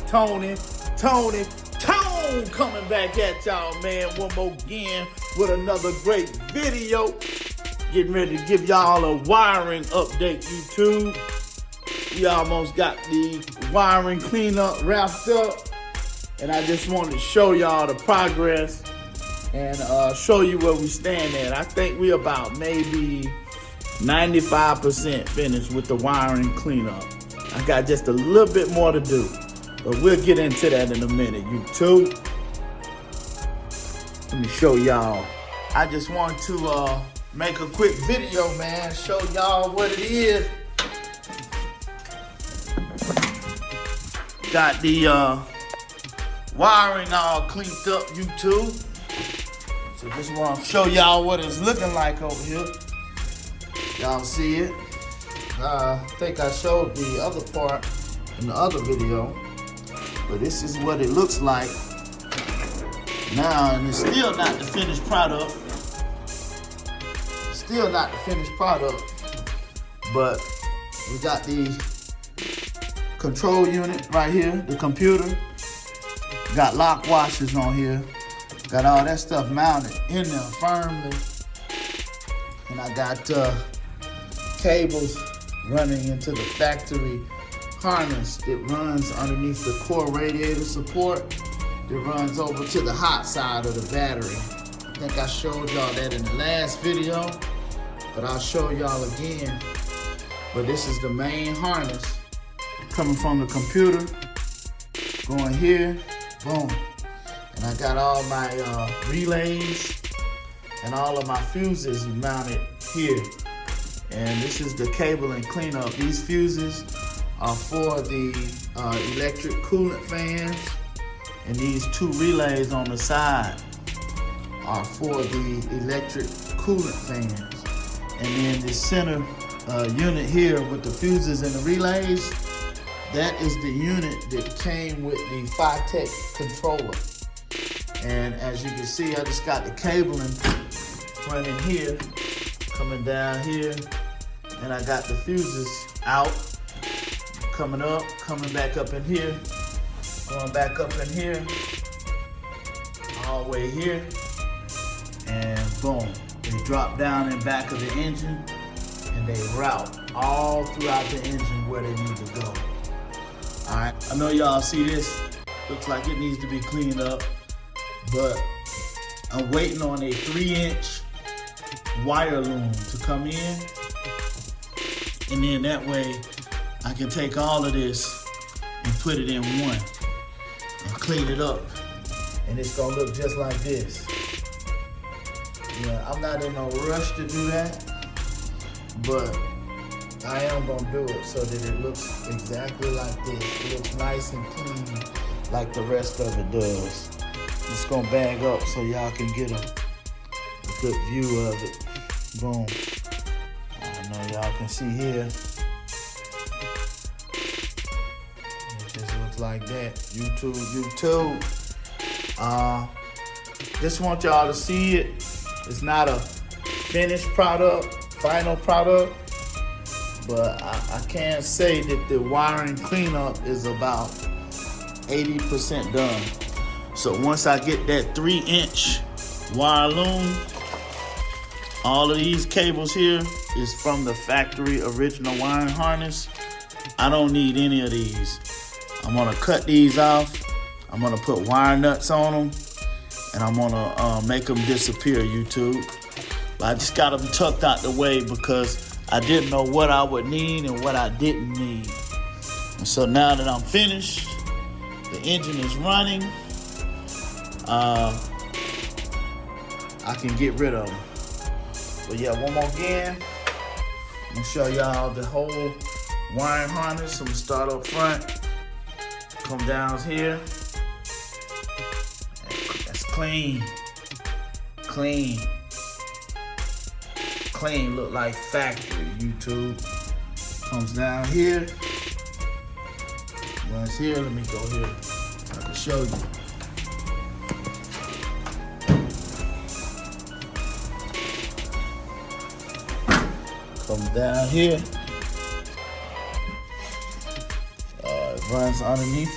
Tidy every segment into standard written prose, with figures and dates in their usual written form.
Tony coming back at y'all, man, one more again with another great video. Getting ready to give y'all a wiring update, YouTube. We almost got the wiring cleanup wrapped up, and I just wanted to show y'all the progress and show you where we stand at. I think we about maybe 95% finished with the wiring cleanup. I got just a little bit more to do, but we'll get into that in a minute, YouTube. Let me show y'all. I just want to make a quick video, man, show y'all what it is. Got the wiring all cleaned up, YouTube. So just want to show y'all what it's looking like over here. Y'all see it? I think I showed the other part in the other video, but this is what it looks like now, and it's still not the finished product. Still not the finished product, but we got the control unit right here, the computer. Got lock washers on here. Got all that stuff mounted in there firmly. And I got cables running into the factory harness that runs underneath the core radiator support that runs over to the hot side of the battery. I think I showed y'all that in the last video, but I'll show y'all again. But this is the main harness coming from the computer, going here, boom. And I got all my relays and all of my fuses mounted here. And this is the cable and cleanup. These fuses are for the electric coolant fans, and these two relays on the side are for the electric coolant fans. And then the center unit here with the fuses and the relays, that is the unit that came with the Phytech controller. And as you can see, I just got the cabling running here, coming down here, and I got the fuses out, coming up, coming back up in here, going back up in here, all the way here, and boom, they drop down in back of the engine, and they route all throughout the engine where they need to go. All right, I know y'all see this, looks like it needs to be cleaned up, but I'm waiting on a 3-inch wire loom to come in, and then that way I can take all of this and put it in one and clean it up, and it's gonna look just like this. Yeah, I'm not in no rush to do that, but I am gonna do it so that it looks exactly like this. It looks nice and clean like the rest of it does. It's gonna bag up so y'all can get a good view of it. Boom. I know y'all can see here. It just looks like that. YouTube. Just want y'all to see it. It's not a finished product, final product, but I can say that the wiring cleanup is about 80% done. So once I get that 3-inch wire loom, all of these cables here is from the factory original wiring harness. I don't need any of these. I'm gonna cut these off. I'm gonna put wire nuts on them, and I'm gonna make them disappear, YouTube. But I just got them tucked out the way because I didn't know what I would need and what I didn't need. And so now that I'm finished, the engine is running, I can get rid of them. But yeah, one more again, I'm gonna show y'all the whole wiring harness. I'm gonna start up front, come down here. That's clean, look like factory, YouTube. Comes down here, runs here. Let me go here, I can show you. Comes down here, it runs underneath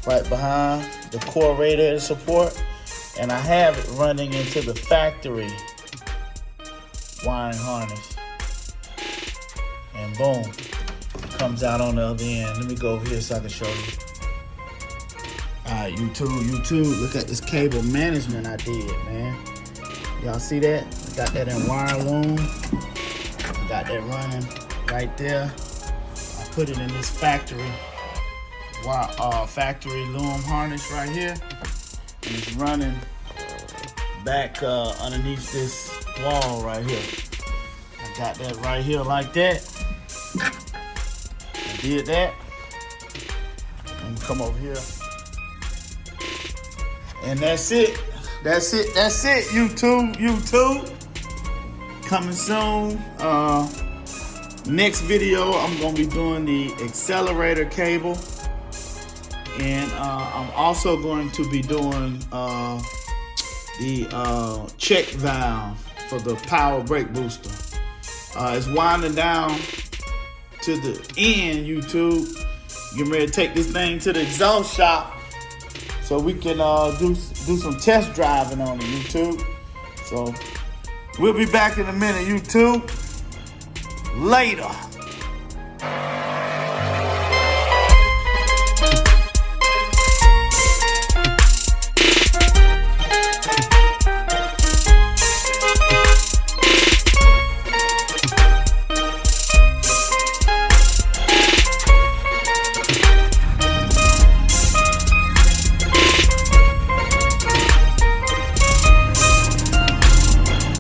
right behind the core radiator support. And I have it running into the factory wiring harness. And boom, it comes out on the other end. Let me go over here so I can show you. All right, YouTube, look at this cable management I did, man. Y'all see that? I got that in wire loom. Got that running right there. I put it in this factory loom harness right here. And it's running back underneath this wall right here. I got that right here like that. I did that. And come over here. And that's it. That's it, YouTube. Coming soon. Next video, I'm gonna be doing the accelerator cable. And I'm also going to be doing the check valve for the power brake booster. It's winding down to the end, YouTube. Getting ready to take this thing to the exhaust shop so we can do some test driving on it, YouTube. So we'll be back in a minute, YouTube. Later.